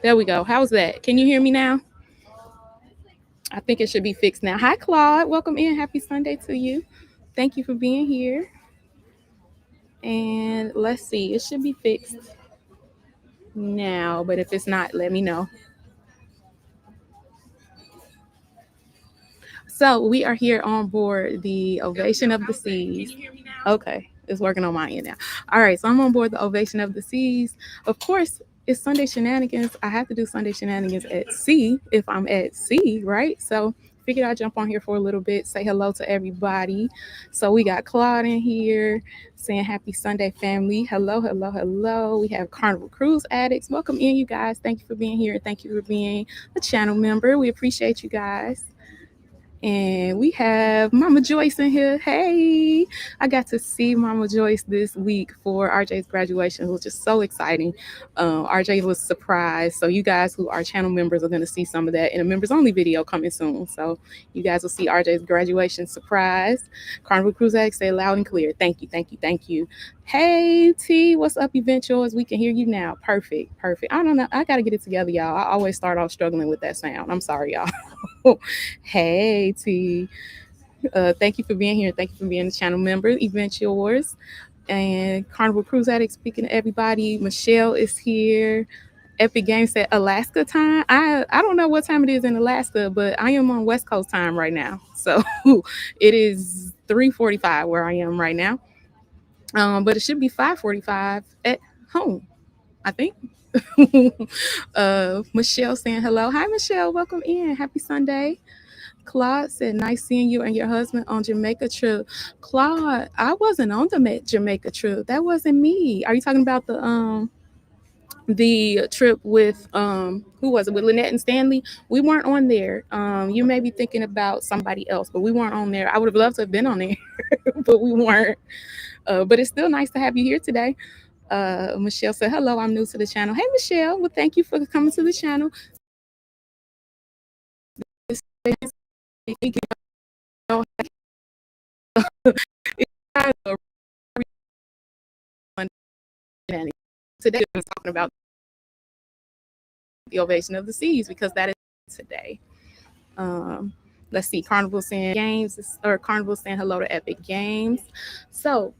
There we go. How's that? Can you hear me now? I think it should be fixed now. Hi, Claude. Welcome in. Happy Sunday to you. Thank you for being here. And let's see, it should be fixed now, but if it's not, let me know. So we are here on board the Ovation of the Seas. Okay, it's working on my end now. All right, so I'm on board the Ovation of the Seas. Of course, it's Sunday Shenanigans. I have to do Sunday Shenanigans at sea if I'm at sea, right? So figured I'd jump on here for a little bit, say hello to everybody. So we got Claude in here saying happy Sunday, family. Hello, hello, hello. We have Carnival Cruise Addicts. Welcome in, you guys. Thank you for being here. Thank you for being a channel member. We appreciate you guys. And we have Mama Joyce in here. Hey, I got to see Mama Joyce this week for RJ's graduation, which is so exciting. RJ was surprised. So you guys who are channel members are going to see some of that in a members only video coming soon. So you guys will see RJ's graduation surprise. Carnival Cruise Act, say loud and clear. Thank you, thank you, thank you. Hey T, what's up, Eventuals? We can hear you now. Perfect, perfect. I don't know. I got to get it together, y'all. I always start off struggling with that sound. I'm sorry, y'all. Hey T, thank you for being here. Thank you for being a channel member. Event yours and Carnival Cruise Addict. Speaking to everybody, Michelle is here. Epic Games said Alaska time. I don't know what time it is in Alaska, but I am on West Coast time right now. So it is 3:45 where I am right now. But it should be 5:45 at home, I think. Michelle saying hello. Hi Michelle, welcome in. Happy Sunday. Claude said, nice seeing you and your husband on Jamaica trip. Claude, I wasn't on the Jamaica trip. That wasn't me. Are you talking about the trip with who was it, with Lynette and Stanley? We weren't on there. You may be thinking about somebody else, but we weren't on there. I would have loved to have been on there, but we weren't. But it's still nice to have you here today. Michelle said, hello, I'm new to the channel. Hey Michelle, well thank you for coming to the channel. Today we're talking about the Ovation of the Seas because that is today. Let's see, Carnival saying games, or Carnival saying hello to Epic Games. So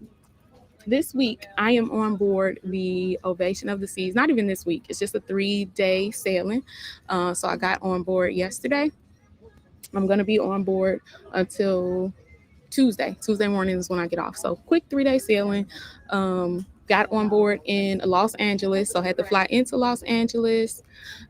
this week I am on board the Ovation of the Seas. Not even this week, it's just a 3-day sailing. So I got on board yesterday. I'm going to be on board until Tuesday. Tuesday morning is when I get off. So quick 3-day sailing. Got on board in Los Angeles, so I had to fly into Los Angeles.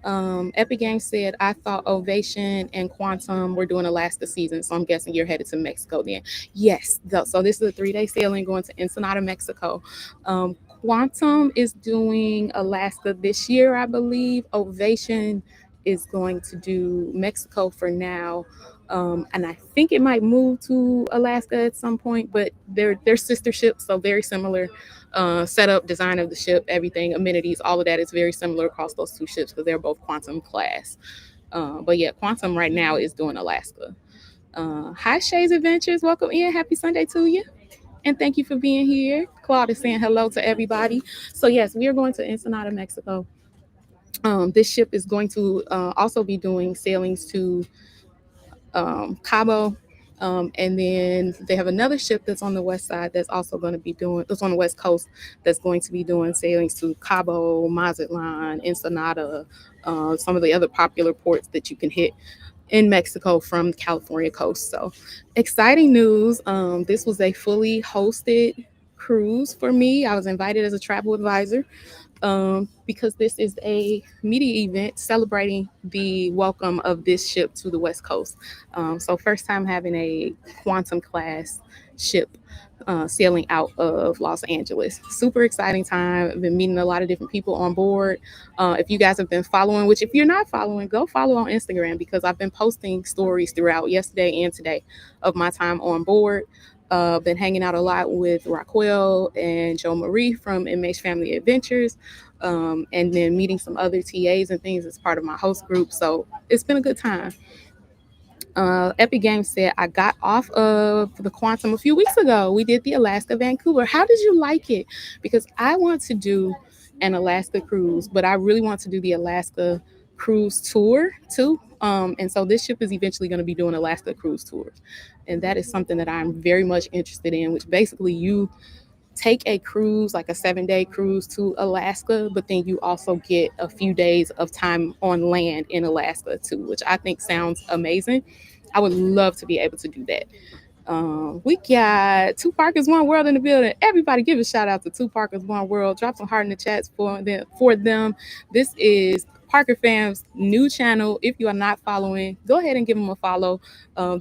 Epic Games said, I thought Ovation and Quantum were doing Alaska season, so I'm guessing you're headed to Mexico then. Yes, so this is a 3-day sailing going to Ensenada, Mexico. Quantum is doing Alaska this year, I believe. Ovation is going to do Mexico for now. And I think it might move to Alaska at some point, but they're sister ships, so very similar. Setup, design of the ship, everything, amenities, all of that is very similar across those two ships because they're both Quantum class. But yeah, Quantum right now is doing Alaska. Hi Shay's Adventures, welcome in. Happy Sunday to you. And thank you for being here. Claude is saying hello to everybody. So yes, we are going to Ensenada, Mexico. This ship is going to also be doing sailings to Cabo. And then they have another ship that's on the west side that's also going to be doing, that's on the west coast, that's going to be doing sailings to Cabo, Mazatlan, Ensenada, some of the other popular ports that you can hit in Mexico from the California coast. So exciting news. This was a fully hosted cruise for me. I was invited as a travel advisor. Because this is a media event celebrating the welcome of this ship to the West Coast. So first time having a Quantum class ship sailing out of Los Angeles. Super exciting time. I've been meeting a lot of different people on board. If you guys have been following, which if you're not following, go follow on Instagram because I've been posting stories throughout yesterday and today of my time on board. Been hanging out a lot with Raquel and Joe Marie from MH Family Adventures, and then meeting some other TAs and things as part of my host group. So it's been a good time. Epic Games said, I got off of the Quantum a few weeks ago. We did the Alaska Vancouver. How did you like it? Because I want to do an Alaska cruise, but I really want to do the Alaska cruise tour too. And so this ship is eventually going to be doing Alaska cruise tours. And that is something that I'm very much interested in, which basically you take a cruise, like a 7-day cruise to Alaska, but then you also get a few days of time on land in Alaska too, which I think sounds amazing. I would love to be able to do that. We got Two Parkers One World in the building. Everybody give a shout out to Two Parkers One World. Drop some heart in the chats for them. This is Parker Fam's new channel. If you are not following, go ahead and give them a follow.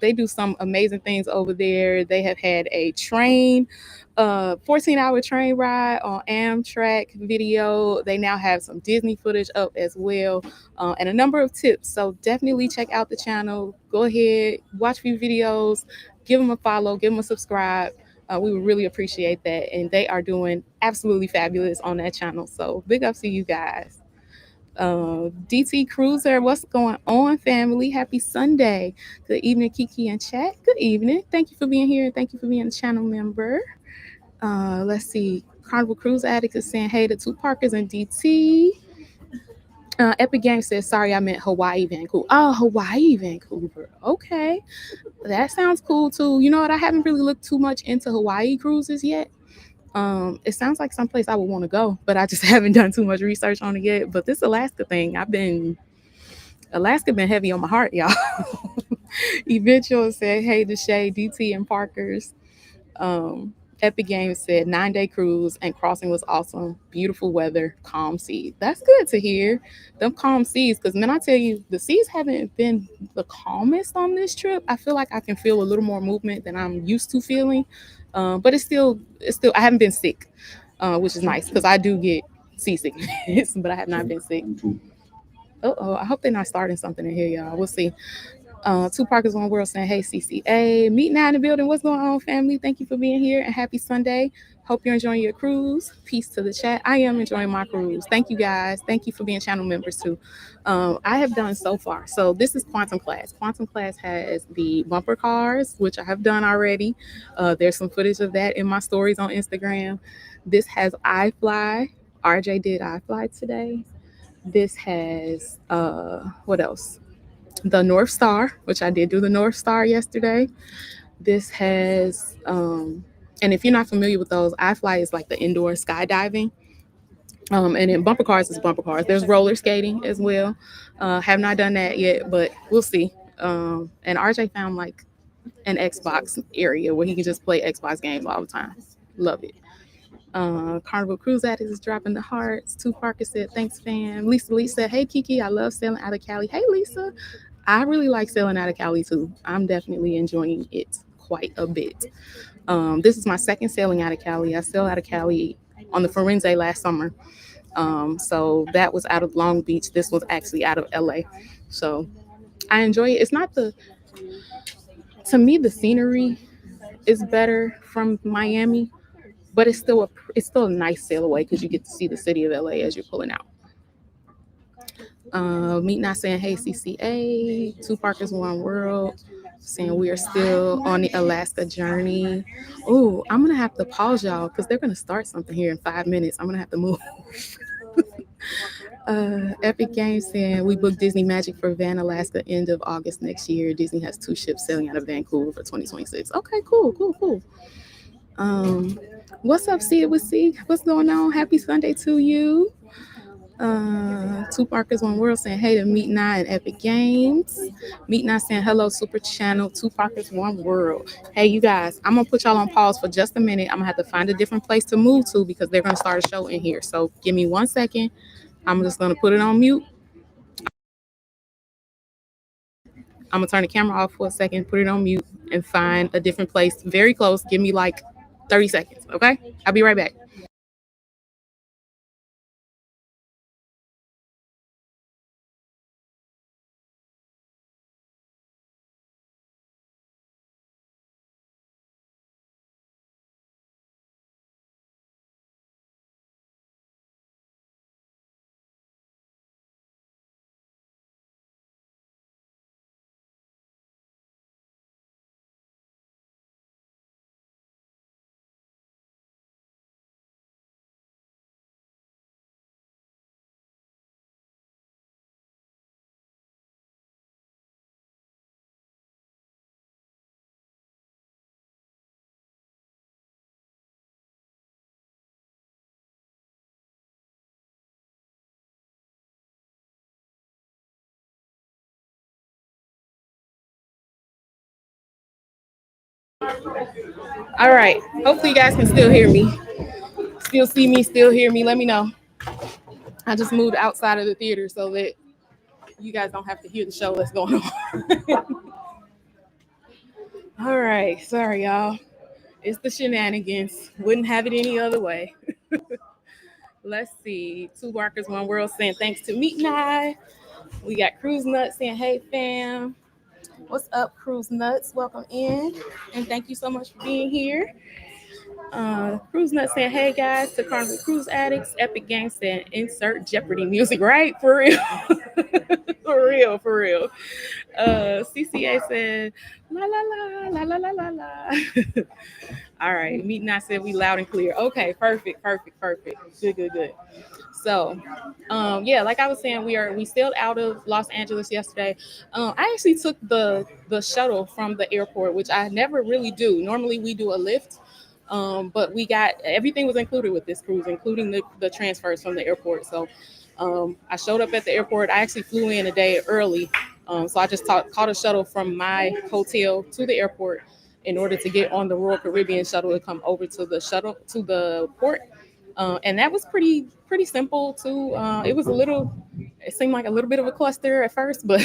They do some amazing things over there. They have had a 14-hour train ride on Amtrak video. They now have some Disney footage up as well, and a number of tips. So definitely check out the channel. Go ahead, watch a few videos, give them a follow, give them a subscribe. We would really appreciate that. And they are doing absolutely fabulous on that channel. So big ups to you guys. DT Cruiser, what's going on, family? Happy Sunday. Good evening, Kiki and chat. Good evening. Thank you for being here. Thank you for being a channel member. Let's see. Carnival Cruise Addict is saying hey to Two Parkers and DT. Epic Games says, sorry, I meant Hawaii, Vancouver. Oh, Hawaii, Vancouver. Okay. That sounds cool too. You know what? I haven't really looked too much into Hawaii cruises yet. It sounds like someplace I would want to go, but I just haven't done too much research on it yet. But this Alaska thing, Alaska been heavy on my heart, y'all. Eventual said, hey to Shay, DT, and Parkers. Um, Epic Games said 9-day cruise and crossing was awesome. Beautiful weather, calm seas. That's good to hear. Them calm seas, because man, I tell you, the seas haven't been the calmest on this trip. I feel like I can feel a little more movement than I'm used to feeling. But it's still. I haven't been sick, which is nice because I do get seasickness, but I have not been sick. Oh, I hope they're not starting something in here, y'all. We'll see. Two Parkers One World saying, hey, CCA. Meet now in the building. What's going on, family? Thank you for being here and happy Sunday. Hope you're enjoying your cruise. Peace to the chat. I am enjoying my cruise. Thank you, guys. Thank you for being channel members, too. I have done so far. So this is Quantum Class. Quantum Class has the bumper cars, which I have done already. There's some footage of that in my stories on Instagram. This has iFly. RJ did iFly today. This has, what else? The North Star, which I did do the North Star yesterday. This has, and if you're not familiar with those, iFly is like the indoor skydiving. And then bumper cars is bumper cars. There's roller skating as well. Have not done that yet, but we'll see. And RJ found like an Xbox area where he can just play Xbox games all the time. Love it. Carnival Cruise Addict is dropping the hearts. Two Parker said, thanks, fam. Lisa Lee said, hey, Kiki, I love sailing out of Cali. Hey, Lisa. I really like sailing out of Cali, too. I'm definitely enjoying it quite a bit. This is my second sailing out of Cali. I sailed out of Cali on the Forense last summer. So that was out of Long Beach. This was actually out of LA. So I enjoy it. It's not to me, the scenery is better from Miami, but it's still a nice sail away because you get to see the city of LA as you're pulling out. Meet not saying hey CCA, Two Parkers One World, saying we are still on the Alaska journey. Oh, I'm gonna have to pause y'all because they're gonna start something here in 5 minutes. I'm gonna have to move. Epic Games saying we booked Disney Magic for Van Alaska end of August next year. Disney has 2 ships sailing out of Vancouver for 2026. Okay, cool. What's up, See It With C? What's going on? Happy Sunday to you. Two Parkers One World saying hey to Meet Nine and Epic Games. Meet Nine saying hello, Super Channel. Two Parkers One World. Hey, you guys, I'm gonna put y'all on pause for just a minute. I'm gonna have to find a different place to move to because they're gonna start a show in here. So give me 1 second. I'm just gonna put it on mute. I'm gonna turn the camera off for a second, put it on mute, and find a different place very close. Give me like 30 seconds, okay? I'll be right back. All right. Hopefully you guys can still hear me. Still see me, still hear me. Let me know. I just moved outside of the theater so that you guys don't have to hear the show that's going on. All right. Sorry, y'all. It's the shenanigans. Wouldn't have it any other way. Let's see. Two Barkers, One World saying thanks to Meat and I. We got Cruise Nuts saying, hey, fam. What's up, Cruise Nuts? Welcome in. And thank you so much for being here. Cruise Nut saying, hey guys, to Carnival Cruise Addicts. Epic Gang saying, insert Jeopardy music, right? For real. For real, for real. CCA said, la la la, la la la la la. All right, Meet and I said we loud and clear. Okay, perfect, perfect, perfect. Good, good, good. So, yeah, like I was saying, we sailed out of Los Angeles yesterday. I actually took the shuttle from the airport, which I never really do. Normally we do a lift, but we got everything was included with this cruise, including the transfers from the airport. So, I showed up at the airport. I actually flew in a day early, so I just caught a shuttle from my hotel to the airport in order to get on the Royal Caribbean shuttle to come over to the port. And that was pretty simple too. It seemed like a little bit of a cluster at first, but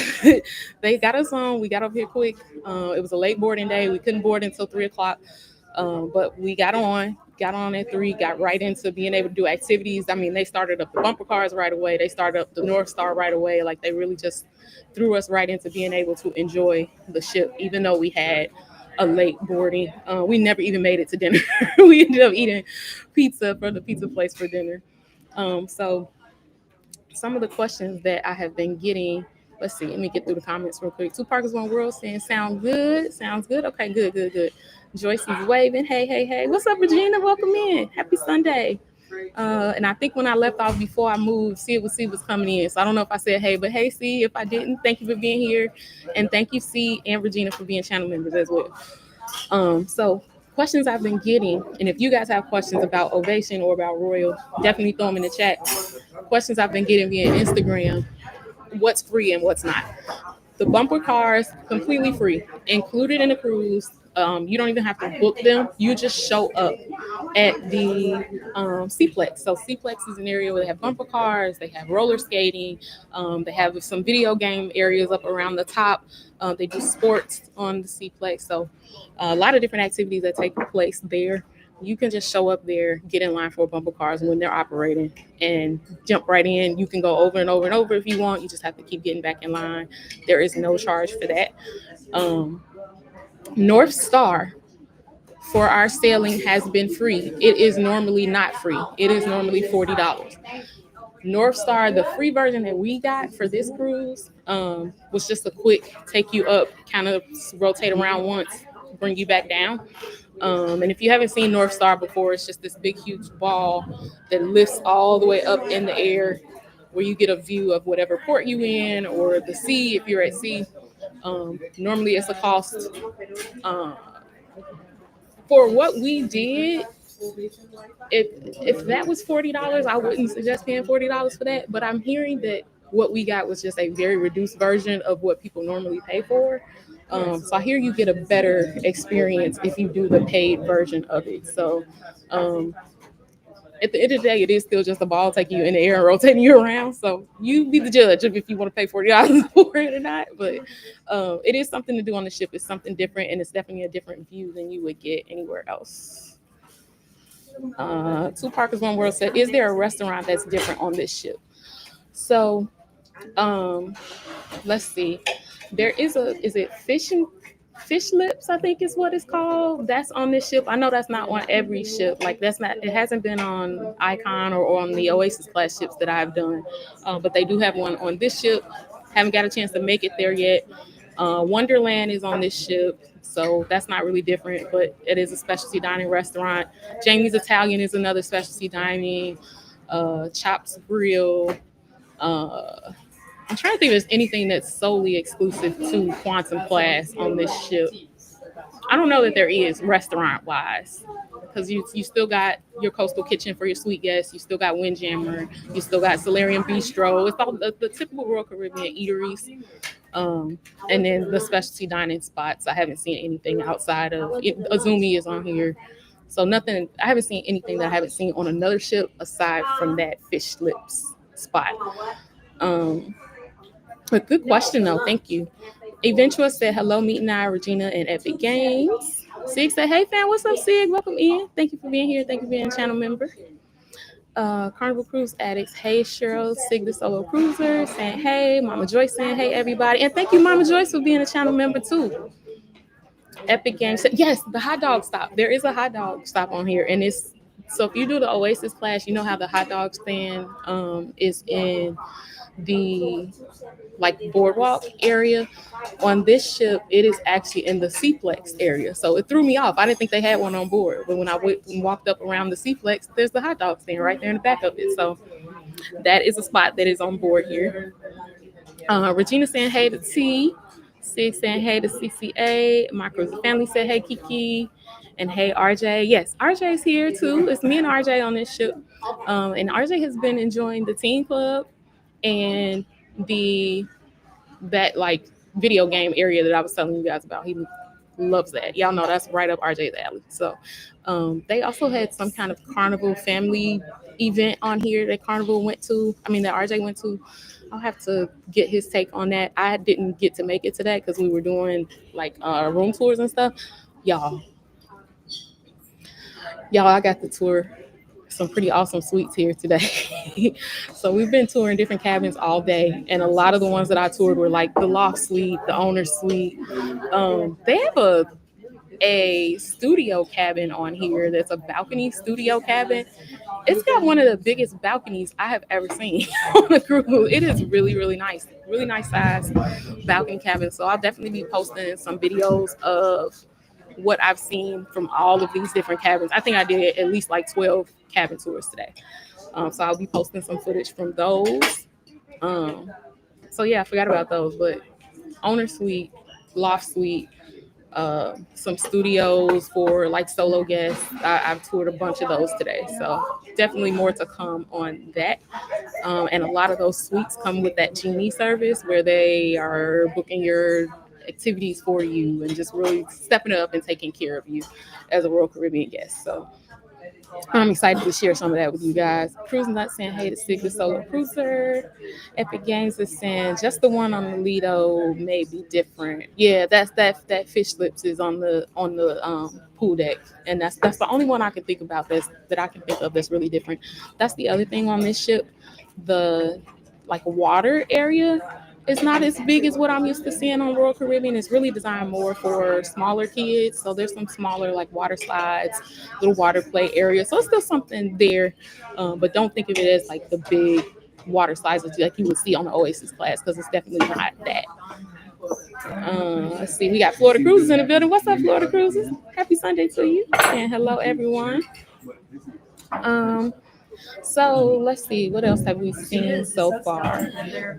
they got us on. We got over here quick. It was a late boarding day. We couldn't board until 3 o'clock, but we got on at 3, got right into being able to do activities. I mean, they started up the bumper cars right away. They started up the North Star right away. Like they really just threw us right into being able to enjoy the ship, even though we had a late boarding. We never even made it to dinner. We ended up eating pizza from the pizza place for dinner. So some of the questions that I have been getting. Let's see. Let me get through the comments real quick. Two Parkers, One World saying, sound good. Sounds good. Okay, good, good, good. Joyce is waving. Hey, hey, hey. What's up, Regina? Welcome in. Happy Sunday. And I think when I left off before I moved, C was coming in. So I don't know if I said hey, but hey, C, if I didn't, thank you for being here. And thank you, C and Regina, for being channel members as well. So questions I've been getting, and if you guys have questions about Ovation or about Royal, definitely throw them in the chat. Questions I've been getting via Instagram: what's free and what's not. The bumper cars completely free, included in the cruise. You don't even have to book them. You just show up at the Seaplex. So Seaplex is an area where they have bumper cars, they have roller skating, they have some video game areas up around the top. They do sports on the Seaplex. So a lot of different activities that take place there. You can just show up there, get in line for bumper cars when they're operating, and jump right in. You can go over and over and over if you want. You just have to keep getting back in line. There is no charge for that. Um, North Star for our sailing has been free. It is normally not free. It is normally $40. North Star, the free version that we got for this cruise, was just a quick take you up, kind of rotate around once, bring you back down. And if you haven't seen North Star before, it's just this big, huge ball that lifts all the way up in the air, where you get a view of whatever port you in or the sea if you're at sea. Normally, it's a cost. Um, for what we did, if that was $40, I wouldn't suggest paying $40 for that. But I'm hearing that what we got was just a very reduced version of what people normally pay for. So I hear you get a better experience if you do the paid version of it. So um, at the end of the day, it is still just a ball taking you in the air and rotating you around. So you be the judge of if you want to pay $40 for it or not. But it is something to do on the ship. It's something different, and it's definitely a different view than you would get anywhere else. Two Parkers, One World said, is there a restaurant that's different on this ship? So um, let's see. There is it fish lips, I think is what it's called. That's on this ship. I know that's not on every ship. Like that's not, it hasn't been on Icon or on the Oasis class ships that I've done. But they do have one on this ship. Haven't got a chance to make it there yet. Wonderland is on this ship. So that's not really different, but it is a specialty dining restaurant. Jamie's Italian is another specialty dining. Chops Grill. Uh, I'm trying to think if there's anything that's solely exclusive to Quantum class on this ship. I don't know that there is restaurant wise, because you still got your Coastal Kitchen for your sweet guests. You still got Windjammer. You still got Solarium Bistro. It's all the typical Royal Caribbean eateries. And then the specialty dining spots, I haven't seen anything outside of it. Azumi is on here. So nothing, I haven't seen anything that I haven't seen on another ship aside from that fish lips spot. Um, but good question though. Thank you. Eventual said hello, meet and I, Regina and Epic Games. Sig said, hey fam, what's up, Sig? Welcome in. Thank you for being here. Thank you for being a channel member. Carnival Cruise Addicts, hey Cheryl, Sig the Solo Cruiser, saying hey, Mama Joyce saying hey everybody. And thank you, Mama Joyce, for being a channel member too. Epic Games said, yes, the hot dog stop. There is a hot dog stop on here. And it's so if you do the Oasis class, you know how the hot dog stand is in the like boardwalk area. On this ship, it is actually in the Seaplex area. So it threw me off. I didn't think they had one on board. But when I went and walked up around the Seaplex, there's the hot dog stand right there in the back of it. So that is a spot that is on board here. Regina saying hey to T. Sig saying hey to CCA. My cruise family said hey Kiki. And hey RJ. Yes, RJ's here too. It's me and RJ on this ship. And RJ has been enjoying the teen club and the that like video game area that I was telling you guys about. He loves that. Y'all know that's right up RJ's alley. So they also had some kind of carnival family event on here that Carnival went to. I mean that RJ went to. I'll have to get his take on that. I didn't get to make it to that because we were doing like room tours and stuff. Y'all, I got the tour some pretty awesome suites here today. So we've been touring different cabins all day, and a lot of the ones that I toured were like the loft suite, the owner's suite. They have a studio cabin on here that's a balcony studio cabin. It's got one of the biggest balconies I have ever seen on a cruise. It is really nice size balcony cabin. So I'll definitely be posting some videos of what I've seen from all of these different cabins. I think I did at least like 12 cabin tours today. So I'll be posting some footage from those. So yeah, I forgot about those, but owner suite, loft suite, some studios for like solo guests. I've toured a bunch of those today. So definitely more to come on that. And a lot of those suites come with that genie service where they are booking your activities for you and just really stepping up and taking care of you as a Royal Caribbean guest. So I'm excited to share some of that with you guys. Cruising Nut saying hey to Sig the Solo Cruiser. Epic Games is saying just the one on the Lido may be different. Yeah, that's that fish lips is on the pool deck, and that's the only one I can think about that I can think of that's really different. That's the other thing on this ship. The like water area is not as big as what I'm used to seeing on Royal Caribbean. It's really designed more for smaller kids. So there's some smaller like water slides, little water play area. So it's still something there, but don't think of it as like the big water slides like you would see on the Oasis class because it's definitely not that. Let's see, we got Florida Cruises in the building. What's up, Florida Cruises? Happy Sunday to you, and hello everyone. So let's see, what else have we seen so far?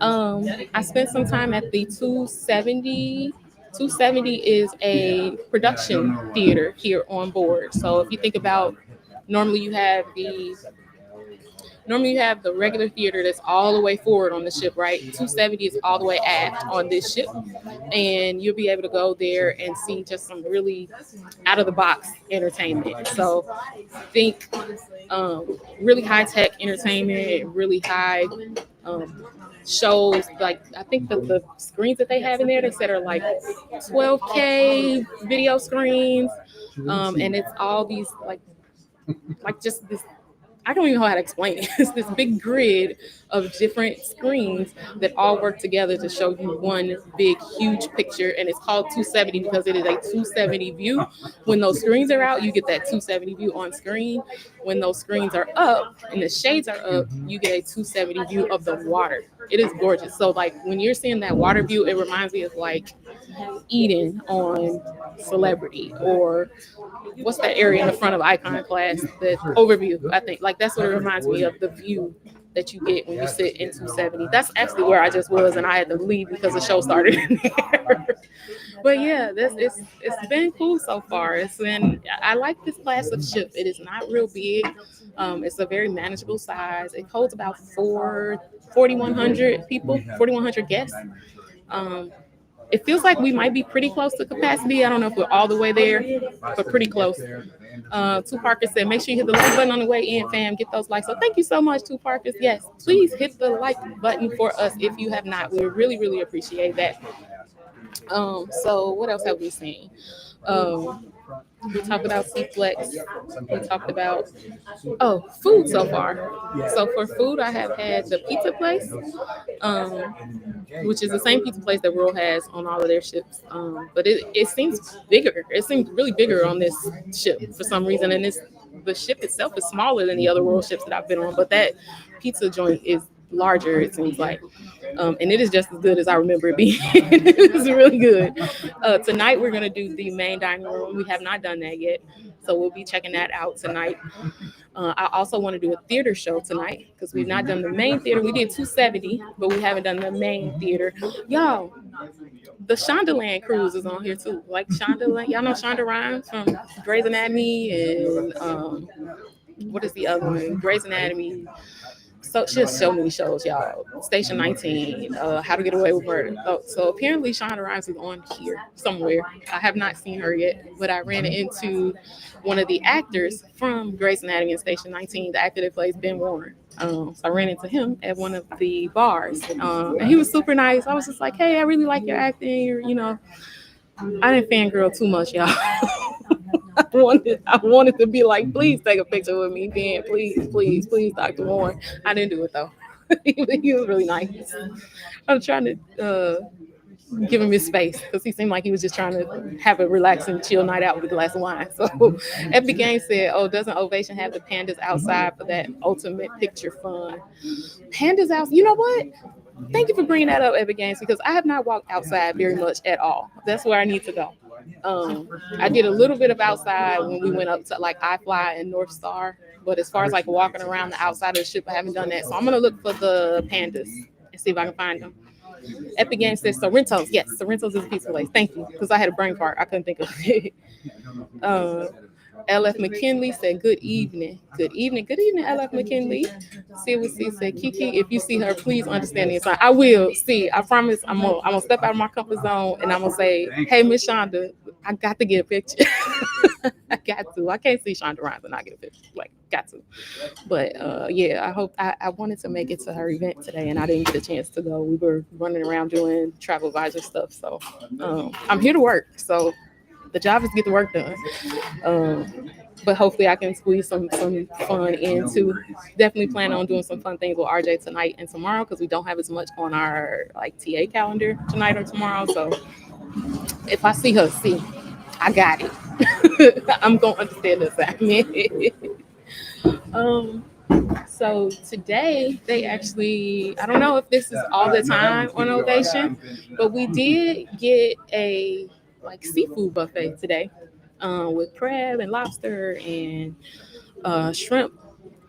I spent some time at the 270. 270 is a production theater here on board. So if you think about, normally you have the regular theater that's all the way forward on the ship, right? 270 is all the way aft on this ship, and you'll be able to go there and see just some really out of the box entertainment. So think really high tech entertainment, really high shows. Like I think that the screens that they have in there, they said are like 12K video screens, and it's all these like just this. I don't even know how to explain it. It's this big grid of different screens that all work together to show you one big, huge picture. And it's called 270 because it is a 270 view. When those screens are out, you get that 270 view on screen. When those screens are up and the shades are up, you get a 270 view of the water. It is gorgeous. So like when you're seeing that water view, it reminds me of like Eden on Celebrity, or what's that area in the front of Icon Class, the overview. I think like that's what it reminds me of, the view that you get when you sit in 270. That's actually where I just was, and I had to leave because the show started in there. But yeah, it's been cool so far. I like this class of ship. It is not real big. It's a very manageable size. It holds about 4,100 people, 4,100 guests. Um, it feels like we might be pretty close to capacity. I don't know if we're all the way there, but pretty close. Two Parkers said, make sure you hit the like button on the way in, fam. Get those likes. So thank you so much, Two Parkers. Yes, please hit the like button for us if you have not. We really, really appreciate that. So what else have we seen? Um, we talked about C-Flex. We talked about food so far. So for food, I have had the pizza place, um, which is the same pizza place that World has on all of their ships. But it seems bigger. It seems really bigger on this ship for some reason, and the ship itself is smaller than the other World ships that I've been on. But that pizza joint is larger. It seems like. And it is just as good as I remember it being. It's really good. Tonight we're gonna do the main dining room. We have not done that yet, so we'll be checking that out tonight. I also want to do a theater show tonight because we've not done the main theater. We did 270, but we haven't done the main theater. Y'all, the Shondaland cruise is on here too. Like Shondaland, y'all know Shonda Rhimes from Grey's Anatomy and what is the other one? Grey's Anatomy. So she has so many shows, y'all. Station 19, How to Get Away with Murder. So apparently Shonda Rhimes is on here somewhere. I have not seen her yet, but I ran into one of the actors from Grey's Anatomy and Station 19, the actor that plays Ben Warren. So I ran into him at one of the bars, and he was super nice. I was just like, "Hey, I really like your acting. I didn't fangirl too much, y'all." I wanted to be like, please take a picture with me, Ben. Please, please, please, Dr. Warren. I didn't do it though. He was really nice. I was trying to give him his space because he seemed like he was just trying to have a relaxing, chill night out with a glass of wine. So Epic Games said, "Oh, doesn't Ovation have the pandas outside for that ultimate picture fun?" Pandas out. You know what? Thank you for bringing that up, Epic Games, because I have not walked outside very much at all. That's where I need to go. I did a little bit of outside when we went up to like iFly and North Star, but as far as like walking around the outside of the ship, I haven't done that. So I'm gonna look for the pandas and see if I can find them. Epic Games says Sorrento's. Yes, Sorrento's is a pizza place. Thank you, because I had a brain fart. I couldn't think of it. LF McKinley said, good evening. Good evening. Good evening, LF McKinley. CWC said, Kiki, if you see her, please understand the assignment. I will. See, I promise I'm gonna step out of my comfort zone and I'm gonna say, hey, Miss Shonda, I got to get a picture. I got to. I can't see Shonda Rhimes and not get a picture. Like, got to. But yeah, I wanted to make it to her event today and I didn't get a chance to go. We were running around doing travel advisor stuff. So I'm here to work. So the job is to get the work done. But hopefully I can squeeze some fun in too. Definitely plan on doing some fun things with RJ tonight and tomorrow because we don't have as much on our like TA calendar tonight or tomorrow. So if I see her, I got it. I'm gonna understand the assignment. So today they actually, I don't know if this is all the time on Ovation, but we did get a like seafood buffet today with crab and lobster and shrimp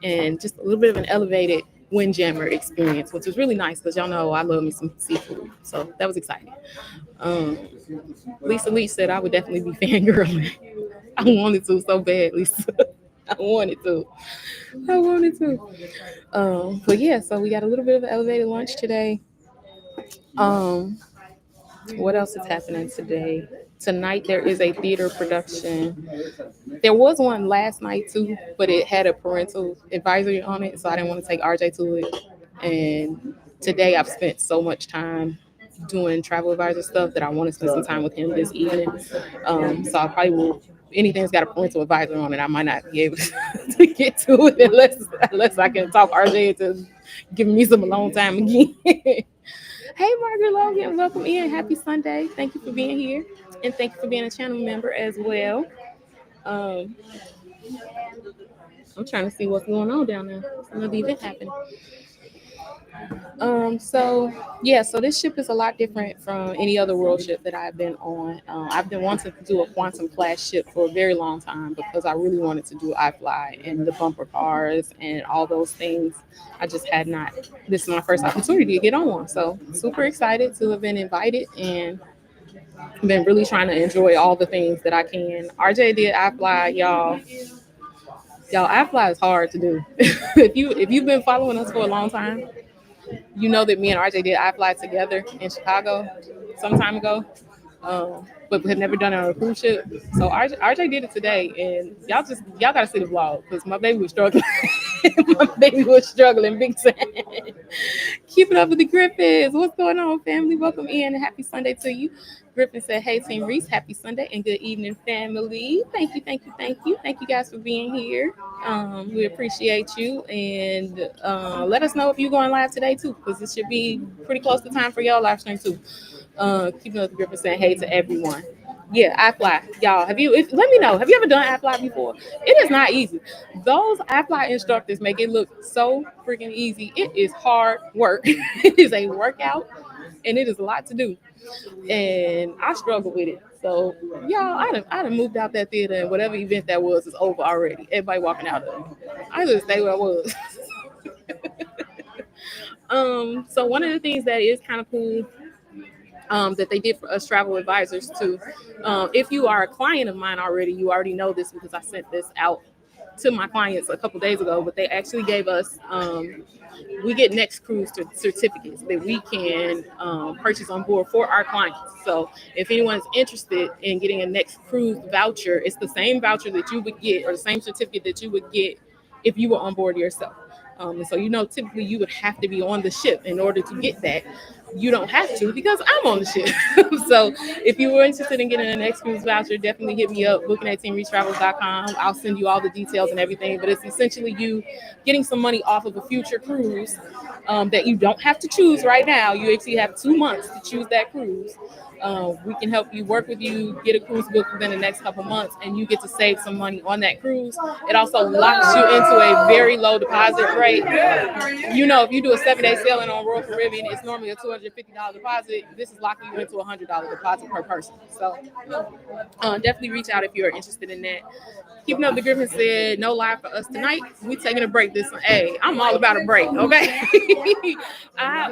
and just a little bit of an elevated Windjammer experience, which was really nice because y'all know I love me some seafood. So that was exciting. Lisa Lee said I would definitely be fangirling. I wanted to so bad, Lisa. I wanted to. But yeah, so we got a little bit of an elevated lunch today. What else is happening today? Tonight there is a theater production. There was one last night too, but it had a parental advisory on it, so I didn't want to take RJ to it. And today I've spent so much time doing travel advisor stuff that I want to spend some time with him this evening. So I probably will. Anything that's got a parental advisor on it, I might not be able to get to it unless I can talk RJ into giving me some alone time again. Hey, Margaret Logan, welcome in. Happy Sunday. Thank you for being here. And thank you for being a channel member as well. I'm trying to see what's going on down there. There's another event happening. So this ship is a lot different from any other world ship that I've been on. I've been wanting to do a quantum class ship for a very long time because I really wanted to do iFly and the bumper cars and all those things. I just had not. This is my first opportunity to get on one, so super excited to have been invited and been really trying to enjoy all the things that I can. RJ did iFly, y'all. IFly is hard to do. If you've been following us for a long time, you know that me and RJ did iFly together in Chicago some time ago, but we had never done it on a cruise ship. So RJ did it today, and y'all gotta see the vlog because my baby was struggling. My baby was struggling big time. Keep it up with the Griffins. What's going on, family? Welcome in and happy Sunday to you. Griffin said, "Hey, Team Reese, happy Sunday and good evening, family." Thank you, thank you, thank you. Thank you guys for being here. We appreciate you. And let us know if you're going live today, too, because it should be pretty close to time for y'all live stream, too. Keeping up with Griffin saying, "Hey to everyone." Yeah, iFly. Y'all, let me know. Have you ever done iFly before? It is not easy. Those iFly instructors make it look so freaking easy. It is hard work. It is a workout and it is a lot to do. And I struggle with it. So y'all, I done moved out that theater and whatever event that was is over already. Everybody walking out of it. I just stay where I was. So one of the things that is kind of cool that they did for us travel advisors too. If you are a client of mine already, you already know this because I sent this out to my clients a couple days ago, but they actually gave us, we get next cruise certificates that we can purchase on board for our clients. So if anyone's interested in getting a next cruise voucher, it's the same voucher that you would get or the same certificate that you would get if you were on board yourself. And so, typically you would have to be on the ship in order to get that. You don't have to because I'm on the ship. So if you were interested in getting an next cruise voucher, definitely hit me up, booking at teamreachtravels.com. I'll send you all the details and everything. But it's essentially you getting some money off of a future cruise that you don't have to choose right now. You actually have 2 months to choose that cruise. We can help you, work with you, get a cruise book within the next couple months, and you get to save some money on that cruise. It also locks you into a very low deposit rate. If you do a 7-day sailing on Royal Caribbean, it's normally a $250 deposit. This is locking you into a $100 deposit per person. So definitely reach out if you're interested in that. Keeping Up the Griffin said, "No live for us tonight. We taking a break this. Hey, I'm all about a break, okay?"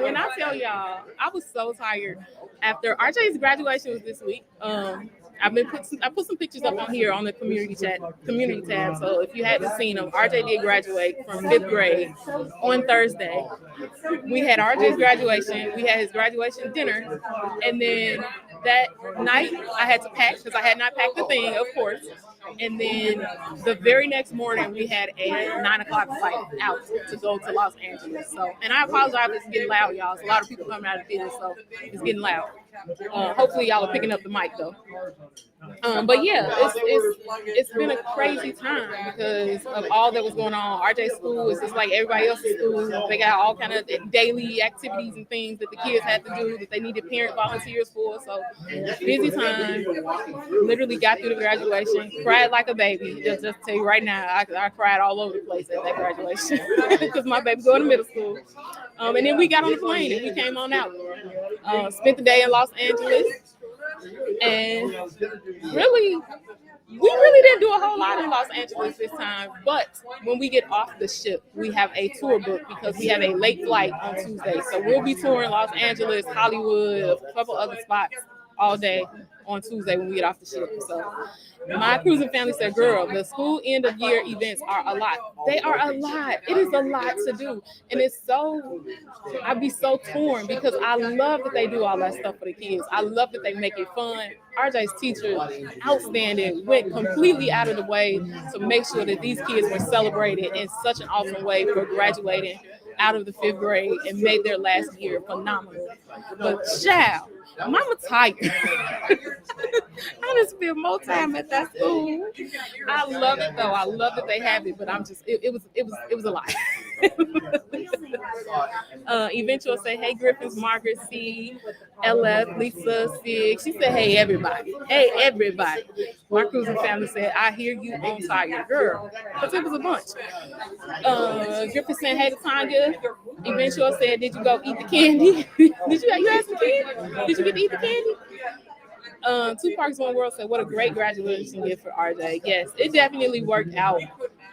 When I tell y'all, I was so tired after RJ's graduation was this week. I put some pictures up on here on the community tab. So if you hadn't seen them, RJ did graduate from 5th grade on Thursday. We had RJ's graduation. We had his graduation dinner, and then that night I had to pack because I had not packed the thing, of course. And then the very next morning, we had a 9:00 flight out to go to Los Angeles. So, and I apologize if it's getting loud, y'all. It's a lot of people coming out of the theater, so it's getting loud. Hopefully, y'all are picking up the mic though. But yeah, it's been a crazy time because of all that was going on. RJ's school is just like everybody else's school. They got all kind of daily activities and things that the kids had to do that they needed parent volunteers for. So busy time. Literally got through the graduation, cried like a baby. Just to tell you right now, I cried all over the place at that graduation because my baby going to middle school. And then we got on the plane and we came on out. Spent the day in Los Angeles. And we really didn't do a whole lot in Los Angeles this time. But when we get off the ship, we have a tour book because we have a late flight on Tuesday. So we'll be touring Los Angeles, Hollywood, a couple other spots all day on Tuesday when we get off the ship. So my cruising family said, "Girl, the school end of year events are a lot." They are a lot. It is a lot to do. And I'd be so torn because I love that they do all that stuff for the kids. I love that they make it fun. RJ's teacher, outstanding, went completely out of the way to make sure that these kids were celebrated in such an awesome way for graduating out of the 5th grade and made their last year phenomenal. But child, Mama tired. I just spend more time at that school. I love it though. I love that they have it, but I'm just it was a lot. Eventually say, "Hey Griffins, Margaret C, LF, Lisa, Sig." She said, "Hey everybody. Hey everybody." My cruising family said, "I hear you on tired, girl." Because it was a bunch. Griffin said, "Hey to Tanya." Eventually said, "Did you go eat the candy?" You have some candy? Did you get to eat the candy? Two Parks One World said, "What a great graduation gift for RJ." Yes, it definitely worked out.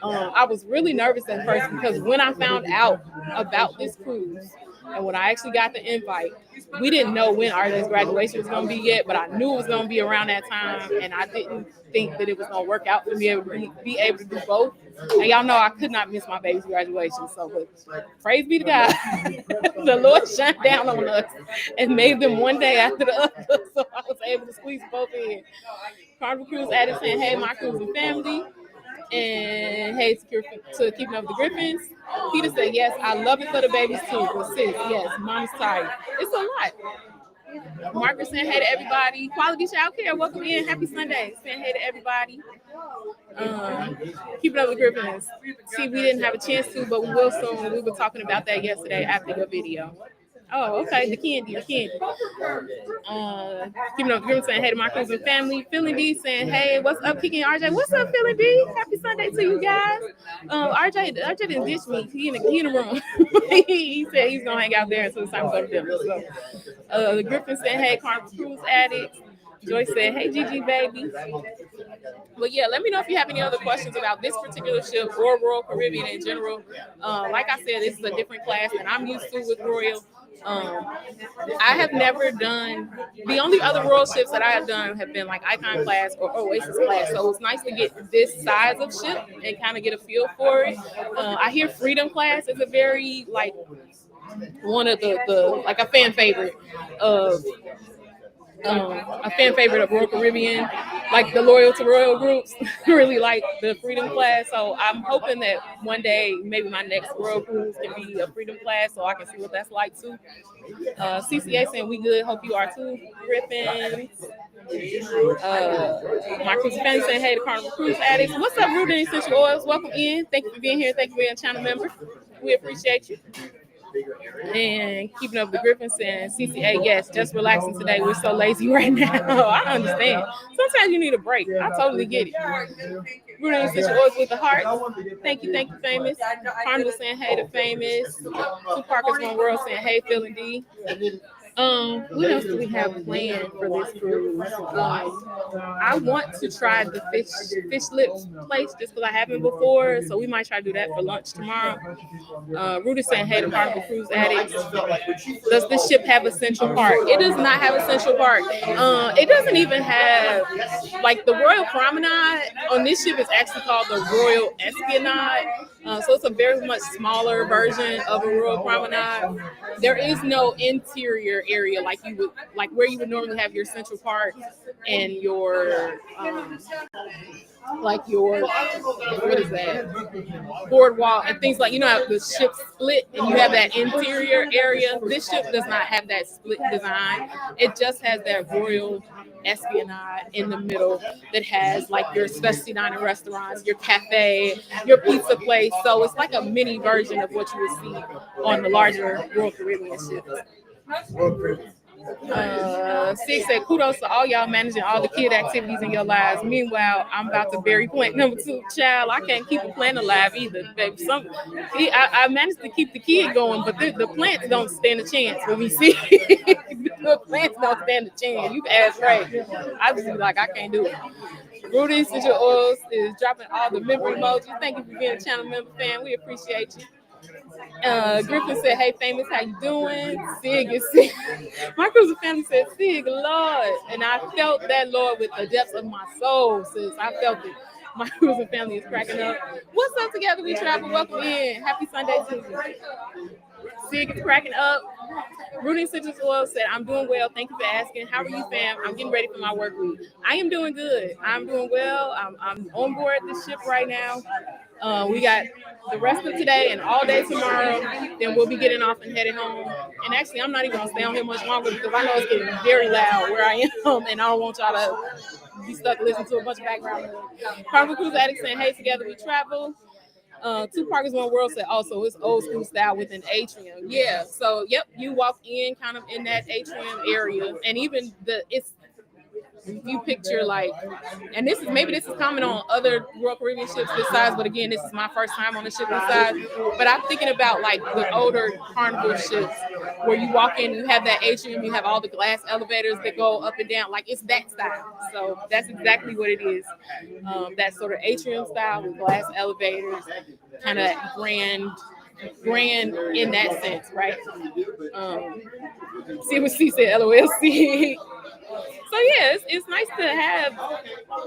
I was really nervous at first because when I found out about this cruise, And when I actually got the invite, we didn't know when RJ's graduation was going to be yet, but I knew it was going to be around that time, and I didn't think that it was going to work out for me to be able to do both. And y'all know I could not miss my baby's graduation, so but praise be to God. The Lord shined down on us and made them one day after the other, so I was able to squeeze both in. Carnival Cruise added saying, hey, my cruising family. And hey, to Keeping Up with the Griffins. Peter said, yes, I love it for the babies too. But sis, yes, mom's tired. It's a lot. Marcus saying hey to everybody. Quality Child Care, welcome in. Happy Sunday. Saying hey to everybody. Keeping Up with the Griffins. See, we didn't have a chance to, but we will soon. We were talking about that yesterday after your video. Oh, okay. The candy. Keeping Up with Griffins saying hey to my cruising family. Philly D saying hey, what's up, Kiki and RJ? What's up, Philly D? Happy Sunday to you guys. RJ didn't ditch me. He in the room. He said he's gonna hang out there until it's time to go to dinner. So, the Griffin said hey, Carnival Cruise addict. Joyce said hey, Gigi baby. But yeah, let me know if you have any other questions about this particular ship or Royal Caribbean in general. Like I said, this is a different class than I'm used to with Royal. I have never done, the only other Royal ships that I have done have been like Icon class or Oasis class. So it's nice to get this size of ship and kind of get a feel for it. I hear Freedom class is a very like one of the like a fan favorite of Royal Caribbean, like the Loyal to Royal groups, really like the Freedom class. So I'm hoping that one day, maybe my next Royal cruise can be a Freedom class, so I can see what that's like too. CCA saying we good, hope you are too. Griffin. My cruise family saying hey to Carnival Cruise addicts. What's up, Rudy and Essential Oils? Welcome in. Thank you for being here. Thank you for being a channel member. We appreciate you. And Keeping Up with the Griffins saying CCA, yes, just relaxing today. We're so lazy right now. I understand. Sometimes you need a break. I totally get it. Rudy and Essential Oils with the heart. Thank you, Famous. Carnival saying hey to Famous. Two Parkers One World saying hey, Phil and D. What else do we have planned for this cruise? I want to try the fish lips place just because I haven't before, so we might try to do that for lunch tomorrow. Rudy saying, hey, the Carnival Cruise addicts. Does this ship have a Central Park? It does not have a Central Park. It doesn't even have, like, the Royal Promenade on this ship is actually called the Royal Espionage. So it's a very much smaller version of a Royal Promenade. There is no interior area like where you would normally have your Central Park and your what is that, boardwalk and things like, the ship split and you have that interior area. This ship does not have that split design. It just has that Royal Espionage in the middle that has like your specialty dining restaurants, your cafe, your pizza place. So it's like a mini version of what you would see on the larger Royal Caribbean ships. Six said, kudos to all y'all managing all the kid activities in your lives. Meanwhile, I'm about to bury plant number 2. Child, I can't keep a plant alive either, baby. I managed to keep the kid going, but the plants don't stand a chance when we see the plants don't stand a chance. You ask right. I just be like, I can't do it. Rudy Essential Oils is dropping all the member emojis. Thank you for being a channel member fan. We appreciate you. Griffin said, hey, Famous, how you doing? Sig is Sig. My cruising family said, Sig, Lord. And I felt that, Lord, with the depths of my soul, sis. I felt it. My cruising family is cracking up. What's up, Together We Travel? Welcome in. Happy Sunday to you. Sig is cracking up. Rudy Citrus Oil said, I'm doing well. Thank you for asking. How are you, fam? I'm getting ready for my work week. I am doing good. I'm doing well. I'm on board this ship right now. We got the rest of today and all day tomorrow. Then we'll be getting off and heading home. And actually, I'm not even going to stay on here much longer because I know it's getting very loud where I am. And I don't want y'all to be stuck listening to a bunch of background noise. Carnival Cruise Addict saying, hey, Together We Travel. Two Parkers One World said also it's old school style with an atrium. Yeah, so yep, you walk in kind of in that atrium area, and even you picture like, and this is common on other Royal Caribbean ships this size, but again, this is my first time on a ship this size. But I'm thinking about like the older Carnival ships where you walk in, you have that atrium, you have all the glass elevators that go up and down, like it's that style. So that's exactly what it is. That sort of atrium style with glass elevators, kind of grand grand in that sense, right? Um, see what she said, LOLC. So yeah, it's nice to have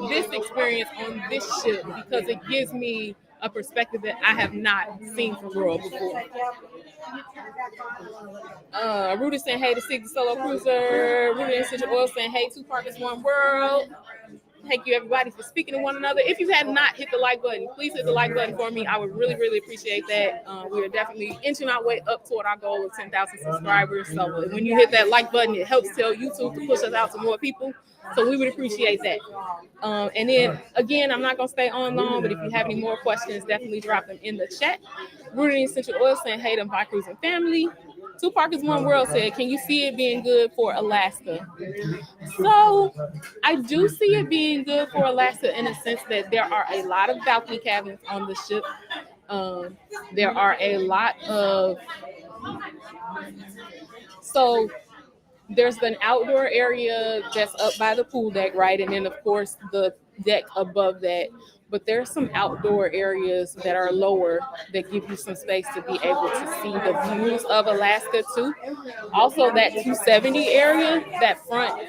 this experience on this ship because it gives me a perspective that I have not seen from World before. Rudy saying hey to Sig the Solo Cruiser. Rudy and Central Oil saying hey, two partners, one world. Thank you everybody for speaking to one another. If you have not hit the like button, please hit the like button for me. I would really, really appreciate that. We are definitely inching our way up toward our goal of 10,000 subscribers. So when you hit that like button, it helps tell YouTube to push us out to more people. So we would appreciate that. And then again, I'm not gonna stay on long, but if you have any more questions, definitely drop them in the chat. Rudy and Central Oil saying hey to my cruising family. Two Parkers One World said, can you see it being good for Alaska? So I do see it being good for Alaska in the sense that there are a lot of balcony cabins on the ship. There are a lot of there's an outdoor area that's up by the pool deck, right? And then of course the deck above that. But there's some outdoor areas that are lower that give you some space to be able to see the views of Alaska too. Also that 270 area, that front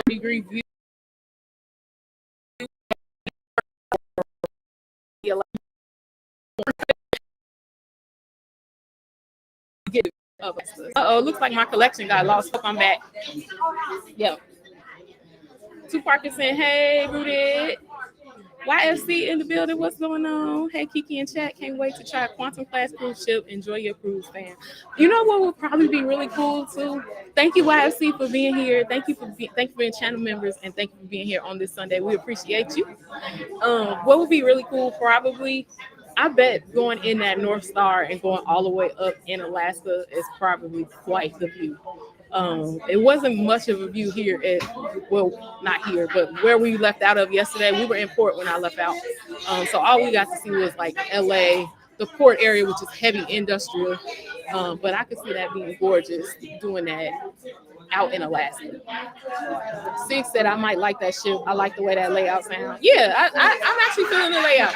degree view of us. Uh-oh, looks like my collection got lost. Hope I'm back. Yeah. Two Parkers saying, hey, Rudy. YFC in the building. What's going on? Hey, Kiki in chat. Can't wait to try Quantum Class cruise ship. Enjoy your cruise, fam. You know what would probably be really cool too? Thank you, YFC, for being here. Thank you for being channel members, and thank you for being here on this Sunday. We appreciate you. What would be really cool? Probably, I bet going in that North Star and going all the way up in Alaska is probably quite the view. It wasn't much of a view here not here, but where we left out of yesterday. We were in port when I left out. So all we got to see was like LA, the port area, which is heavy industrial. But I could see that being gorgeous doing that out in Alaska. Six said I might like that ship. I like the way that layout sounds. Yeah, I'm actually feeling the layout.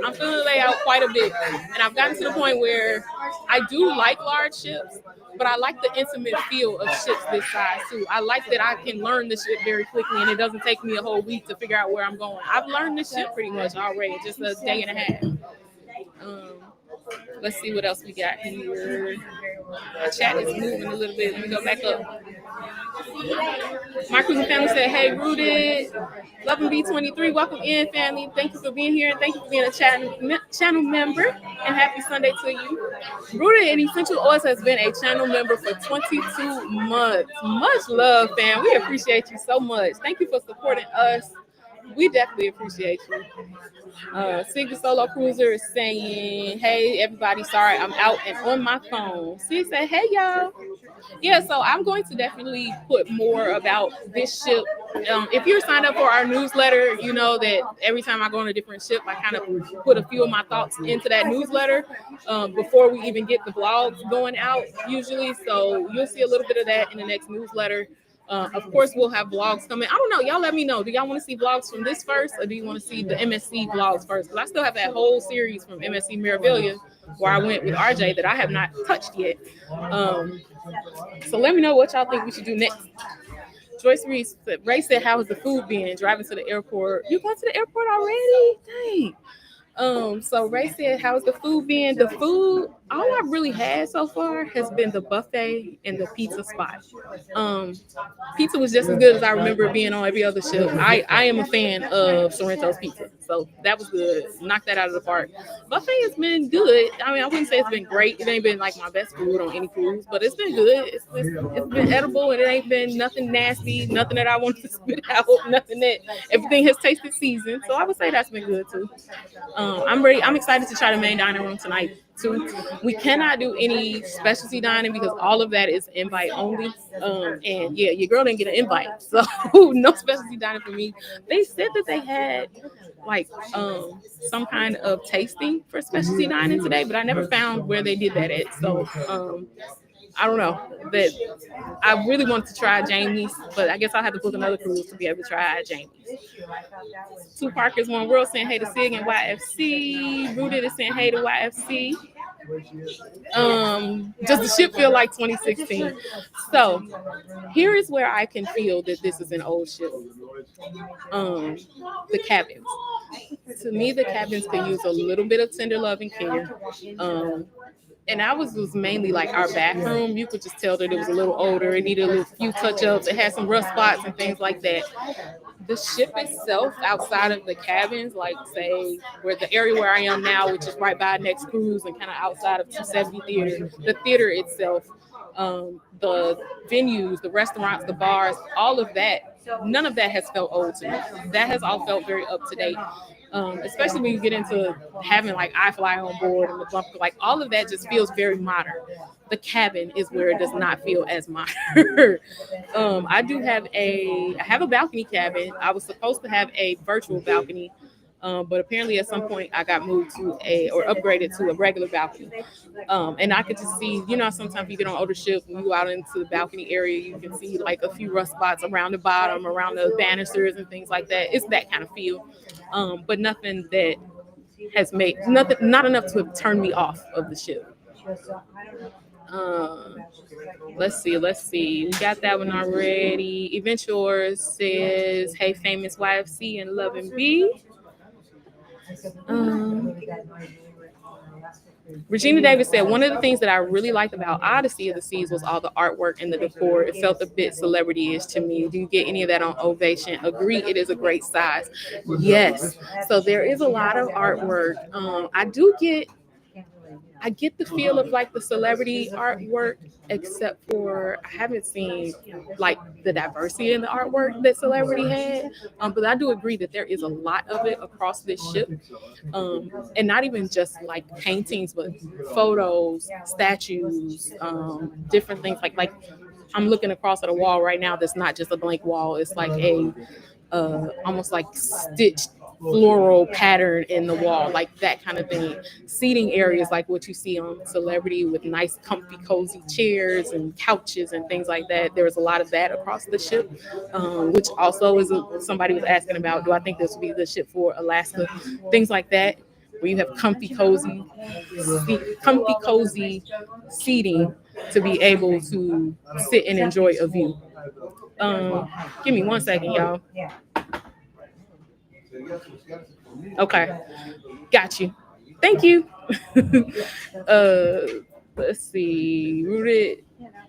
I'm feeling the layout quite a bit. And I've gotten to the point where I do like large ships, but I like the intimate feel of ships this size too. I like that I can learn the ship very quickly and it doesn't take me a whole week to figure out where I'm going. I've learned the ship pretty much already, just a day and a half. Let's see what else we got here. My chat is moving a little bit. Let me go back up. My cruising family said, hey, Rooted, Love and B23, welcome in, family. Thank you for being here, and thank you for being a channel member, and happy Sunday to you. Rooted and Essential Oils has been a channel member for 22 months. Much love, fam. We appreciate you so much. Thank you for supporting us. We definitely appreciate you. Sig the Solo Cruiser is saying, hey, everybody, sorry, I'm out and on my phone. Sig said, hey, y'all. Yeah, so I'm going to definitely put more about this ship. If you're signed up for our newsletter, you know that every time I go on a different ship, I kind of put a few of my thoughts into that newsletter before we even get the vlogs going out usually. So you'll see a little bit of that in the next newsletter. Of course, we'll have vlogs coming. I don't know. Y'all let me know. Do y'all want to see vlogs from this first, or do you want to see the MSC vlogs first? Because I still have that whole series from MSC Mirabilia where I went with RJ that I have not touched yet. So let me know what y'all think we should do next. Joyce Reese, Ray said, how is the food being? Driving to the airport. You going to the airport already? Dang. So Ray said, how's the food been? The food, all I've really had so far has been the buffet and the pizza spot. Pizza was just as good as I remember it being on every other ship. I am a fan of Sorrento's pizza, so that was good. Knocked that out of the park. Buffet has been good. I mean, I wouldn't say it's been great. It ain't been like my best food on any cruise, but it's been good. It's been edible, and it ain't been nothing nasty, nothing that I wanted to spit out, nothing that everything has tasted seasoned. So I would say that's been good too. I'm ready. I'm excited to try the main dining room tonight too. We cannot do any specialty dining because all of that is invite only. And yeah, your girl didn't get an invite, so no specialty dining for me. They said that they had like some kind of tasting for specialty dining today, but I never found where they did that at. So I don't know that I really wanted to try Jamie's, but I guess I'll have to book another cruise to be able to try Jamie's. Two Parkers, One World saying hey to Sig and YFC. Rooted is saying hey to YFC. Does the ship feel like 2016? So here is where I can feel that this is an old ship. The cabins. To me, the cabins could use a little bit of tender love and care. And ours was mainly like our bathroom. You could just tell that it was a little older. It needed a little few touch-ups. It had some rust spots and things like that. The ship itself, outside of the cabins, like say where the area where I am now, which is right by Next Cruise and kind of outside of 270 Theater, the theater itself, the venues, the restaurants, the bars, all of that, none of that has felt old to me. That has all felt very up to date. Especially when you get into having like iFly on board and the bumper, like all of that just feels very modern. The cabin is where it does not feel as modern. I have a balcony cabin. I was supposed to have a virtual balcony, but apparently at some point I got moved to or upgraded to a regular balcony. And I could just see, sometimes you get on older ships and you go out into the balcony area, you can see like a few rust spots around the bottom, around the banisters and things like that. It's that kind of feel. But nothing that has made not enough to have turned me off of the ship. Let's see. We got that one already. Event Yours says, hey, famous YFC and Love and B. Regina Davis said, one of the things that I really liked about Odyssey of the Seas was all the artwork and the decor. It felt a bit celebrity-ish to me. Do you get any of that on Ovation? Agree, it is a great size. Yes. So there is a lot of artwork. I get the feel of like the celebrity artwork, except for I haven't seen like the diversity in the artwork that Celebrity had. But I do agree that there is a lot of it across this ship. And not even just like paintings, but photos, statues, different things like I'm looking across at a wall right now that's not just a blank wall. It's like a almost like stitched floral pattern in the wall, like that kind of thing. Seating areas like what you see on Celebrity with nice comfy cozy chairs and couches and things like that. There was a lot of that across the ship, which also is somebody was asking about, do I think this would be the ship for Alaska? Things like that, where you have comfy cozy seating to be able to sit and enjoy a view. Give me 1 second, y'all. Okay, got you. Thank you. Let's see. Rooted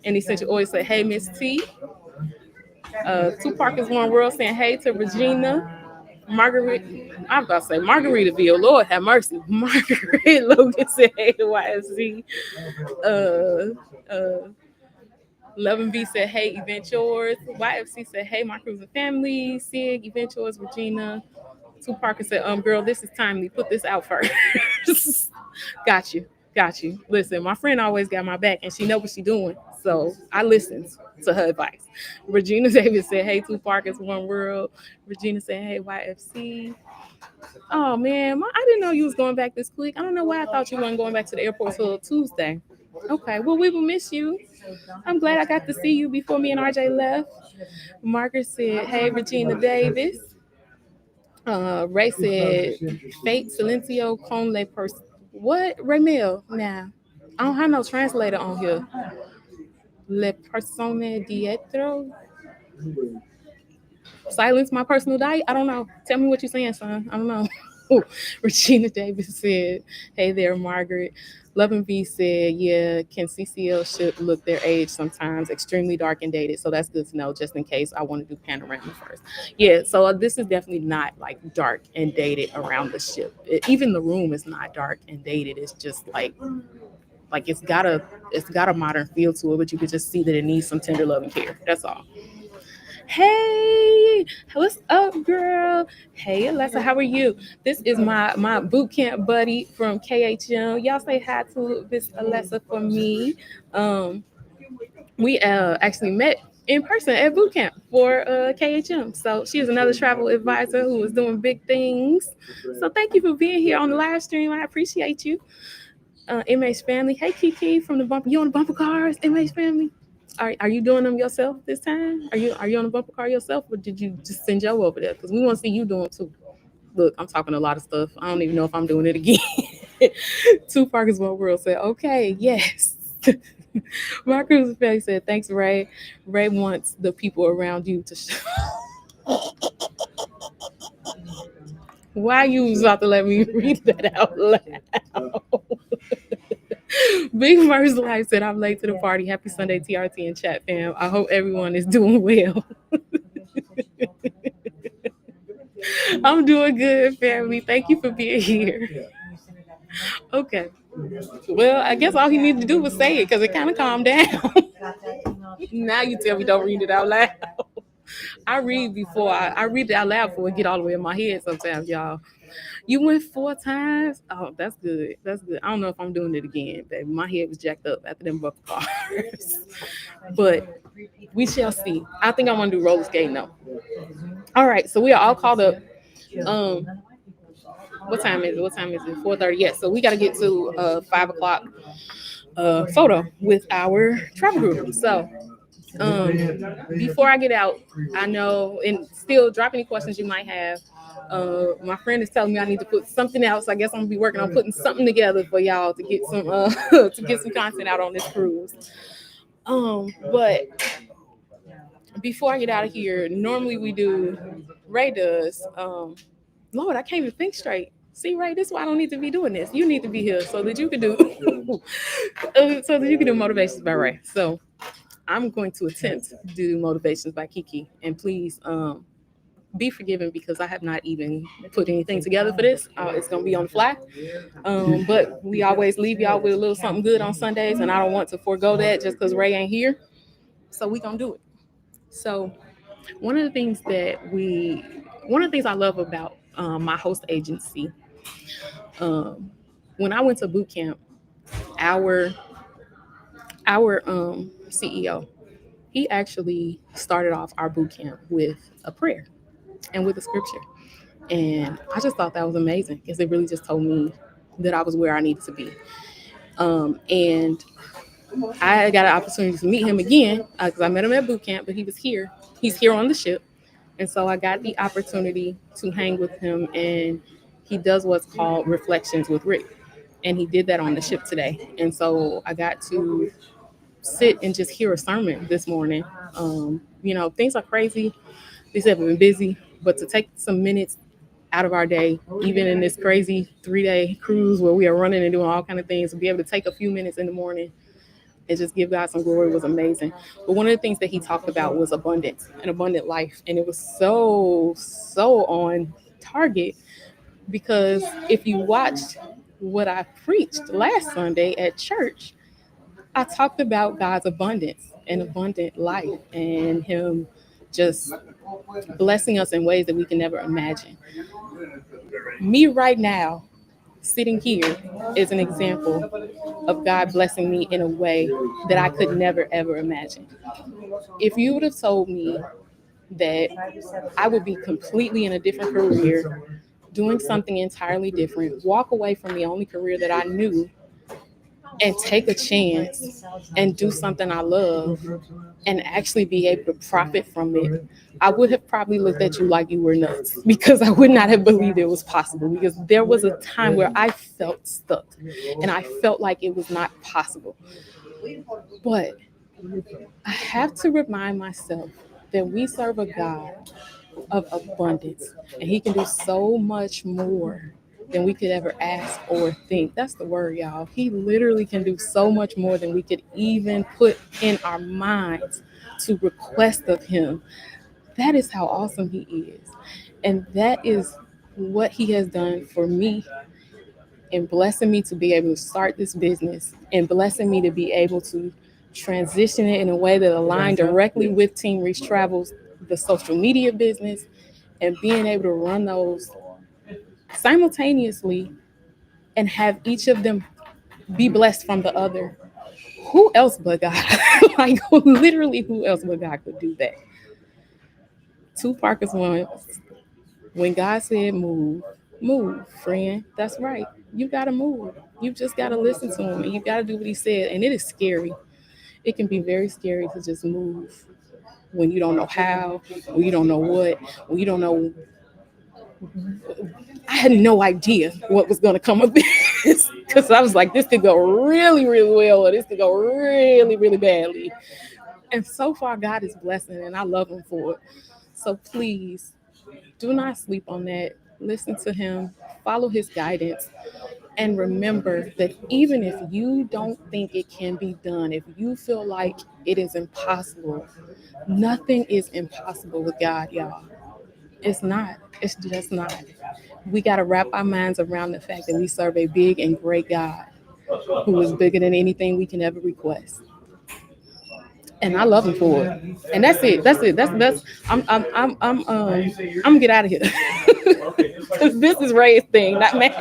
in Essential Oil said, hey, Miss T. Two Parkers, One World saying hey to Regina. I'm about to say Margaritaville. Lord have mercy. Margaret Logan said hey to YFC. Love and V said hey, Event Yours. YFC said hey, my cruising family. Sig, Event Yours, Regina. Two Parker said, girl, this is timely. Put this out first. Got you. Listen, my friend always got my back and she know what she's doing. So I listened to her advice. Regina Davis said, hey, Two Parkers, One World. Regina said, hey, YFC. Oh, man, I didn't know you was going back this quick. I don't know why I thought you weren't going back to the airport till Tuesday. Okay, well, we will miss you. I'm glad I got to see you before me and RJ left. Margaret said, hey, Regina Davis. Ray said, fate silencio con le person. What? Raymel? Nah. I don't have no translator on here. Le persone dietro. Silence my personal diet? I don't know. Tell me what you're saying, son. I don't know. Regina Davis said, hey there, Margaret. Love and V said, yeah, can CCL ship look their age sometimes? Extremely dark and dated. So that's good to know, just in case I want to do panorama first. Yeah, so this is definitely not like dark and dated around the ship. Even the room is not dark and dated. It's just like it's got a modern feel to it, but you could just see that it needs some tender love and care. That's all. Hey, what's up, girl? Hey, Alexa, how are you? This is my boot camp buddy from KHM. Y'all say hi to Miss Alexa for me. We actually met in person at boot camp for KHM. So she is another travel advisor who is doing big things. So thank you for being here on the live stream. I appreciate you. MH family. Hey Kiki from the bumper. You on the bumper cars, MH family? Are you doing them yourself this time? Are you on the bumper car yourself, or did you just send Joe over there? Because we want to see you doing too. Look, I'm talking a lot of stuff. I don't even know if I'm doing it again. Two Parkers One World said, okay, yes. Marcus Face said, thanks, Ray. Ray wants the people around you to Why you was about to let me read that out loud? Big Merce Life said, I'm late to the party. Happy Sunday, TRT and chat fam. I hope everyone is doing well. I'm doing good, family. Thank you for being here. Okay. Well, I guess all he needed to do was say it because it kind of calmed down. Now you tell me don't read it out loud. I read it out loud before it get all the way in my head sometimes, y'all. You went 4 times? Oh, that's good. That's good. I don't know if I'm doing it again, baby. My head was jacked up after them bucket cars. But we shall see. I think I'm gonna do roller skating though. All right, so we are all called up. Um, what time is it? What time is it? 4:30. Yes. So we got to get to 5 o'clock photo with our travel group. So before I get out, I know, and still drop any questions you might have. My friend is telling me I need to put something else. I guess I'm gonna be working on putting something together for y'all to get some to get some content out on this cruise. But before I get out of here, normally we do Ray does. Lord, I can't even think straight. See, Ray, this is why I don't need to be doing this. You need to be here so that you can do so that you can do motivations by Ray. So I'm going to attempt to do motivations by Kiki, and please be forgiven because I have not even put anything together for this. It's gonna be on the fly. But we always leave y'all with a little something good on Sundays, and I don't want to forego that just because Ray ain't here. So we gonna do it. So one of the things one of the things I love about my host agency, um, when I went to boot camp, our CEO, he actually started off our boot camp with a prayer and with a scripture. And I just thought that was amazing because it really just told me that I was where I needed to be. And I got an opportunity to meet him again because I met him at boot camp, but he was here. He's here on the ship. And so I got the opportunity to hang with him, and he does what's called Reflections with Rick. And he did that on the ship today. And so I got to sit and just hear a sermon this morning. Things are crazy. These have been busy, but to take some minutes out of our day, even in this crazy 3-day cruise where we are running and doing all kind of things, to be able to take a few minutes in the morning and just give God some glory was amazing. But one of the things that he talked about was abundance, an abundant life. And it was so on target because if you watched what I preached last Sunday at church, I talked about God's abundance and abundant life and him just blessing us in ways that we can never imagine. Me right now, sitting here, is an example of God blessing me in a way that I could never ever imagine. If you would have told me that I would be completely in a different career, doing something entirely different, walk away from the only career that I knew, and take a chance and do something I love and actually be able to profit from it, I would have probably looked at you like you were nuts because I would not have believed it was possible, because there was a time where I felt stuck and I felt like it was not possible. But I have to remind myself that we serve a God of abundance, and he can do so much more than we could ever ask or think. That's the word, y'all. He literally can do so much more than we could even put in our minds to request of him. That is how awesome he is. And that is what he has done for me and blessing me to be able to start this business and blessing me to be able to transition it in a way that aligned directly with Team Reach Travels, the social media business, and being able to run those simultaneously and have each of them be blessed from the other. Who else but God? Like literally, who else but God could do that? Two Parkers once. When God said move, move, friend. That's right. You gotta move. You just got to listen to him and you got to do what he said. And it is scary. It can be very scary to just move when you don't know how, when you don't know what, when you don't know. I had no idea what was going to come of this because I was like, this could go really, really well, or this could go really, really badly. And so far, God is blessing, and I love Him for it. So please do not sleep on that. Listen to Him, follow His guidance, and remember that even if you don't think it can be done, if you feel like it is impossible, nothing is impossible with God, y'all. It's not. It's just not. We got to wrap our minds around the fact that we serve a big and great God who is bigger than anything we can ever request. And I love him for it. And that's it. That's it. That's. I'm gonna get out of here because this is Ray's thing, not mine.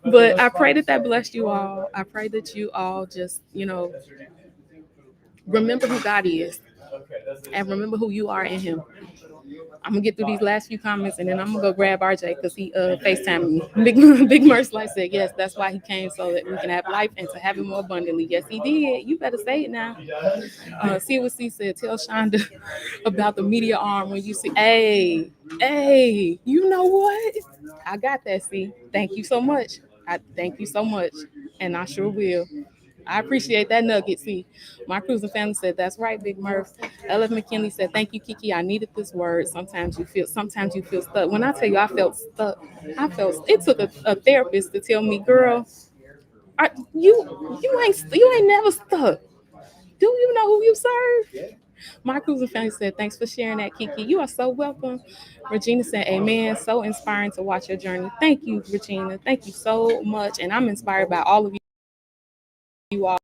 But I pray that that blessed you all. I pray that you all just, remember who God is and remember who you are in Him. I'm gonna get through these last few comments and then I'm gonna go grab RJ because he FaceTimed me. Big Merce Life said, yes, that's why he came, so that we can have life and to have it more abundantly. Yes, he did. You better say it now. See what C said. Tell Shonda about the media arm when you see. Hey, you know what? I got that. See, thank you so much. I thank you so much, and I sure will. I appreciate that nugget. See, my cruising family said, that's right, Big Murph. LF McKinley said, thank you, Kiki. I needed this word. Sometimes you feel stuck. When I tell you I felt stuck, it took a therapist to tell me, girl, you ain't never stuck. Do you know who you serve? My cruising family said, thanks for sharing that, Kiki. You are so welcome. Regina said, amen. So inspiring to watch your journey. Thank you, Regina. Thank you so much. And I'm inspired by all of you all.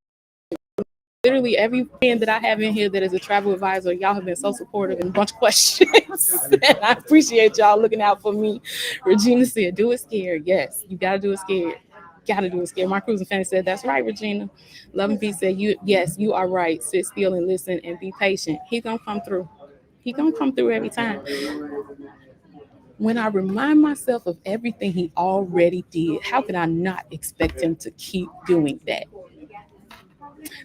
Literally every friend that I have in here that is a travel advisor, y'all have been so supportive and a bunch of questions. And I appreciate y'all looking out for me. Regina said, do it scared. Yes, you got to do it scared. Got to do it scared. My cruising family said, that's right, Regina. Love and Peace said, yes, you are right. Sit still and listen and be patient. He's going to come through. He's going to come through every time. When I remind myself of everything he already did, how can I not expect him to keep doing that?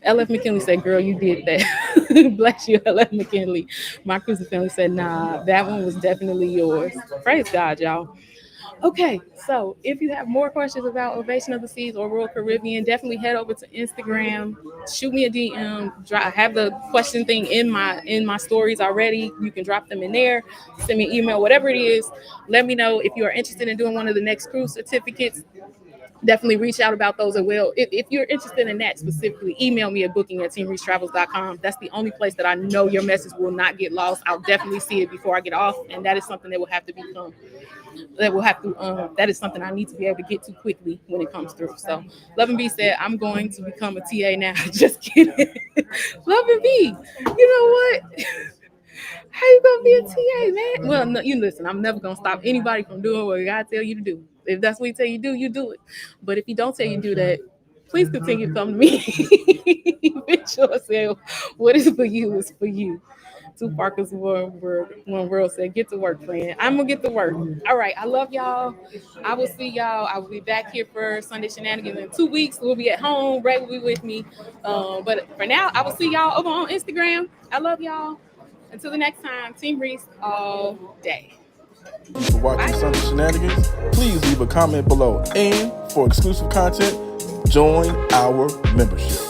LF McKinley said, girl, you did that. Bless you, LF McKinley. My cruising family said, nah, that one was definitely yours. Praise God, y'all. Okay, so if you have more questions about Ovation of the Seas or Royal Caribbean, definitely head over to Instagram, shoot me a DM. I have the question thing in my stories already. You can drop them in there, send me an email, whatever it is. Let me know if you are interested in doing one of the next cruise certificates. Definitely reach out about those as well. If you're interested in that specifically, email me at booking@teamreachtravels.com. That's the only place that I know your message will not get lost. I'll definitely see it before I get off, and that is something that will have to become that is something I need to be able to get to quickly when it comes through. So Love and B said, I'm going to become a TA now. Just kidding. Love and B, you know what? How you gonna be a TA, man? Well, no, you listen, I'm never gonna stop anybody from doing what God tell you to do. If that's what he tell you to do, you do it. But if he don't tell you to do that, please continue to come to me. Mitchell said, what is for you is for you. Two Parkers, one world said, get to work, friend. I'm gonna get to work. All right, I love y'all. I will see y'all. I will be back here for Sunday Shenanigans in 2 weeks. We'll be at home. Ray will be with me. But for now, I will see y'all over on Instagram. I love y'all. Until the next time, Team Reese all day. For watching Sunday Shenanigans, please leave a comment below. And for exclusive content, join our membership.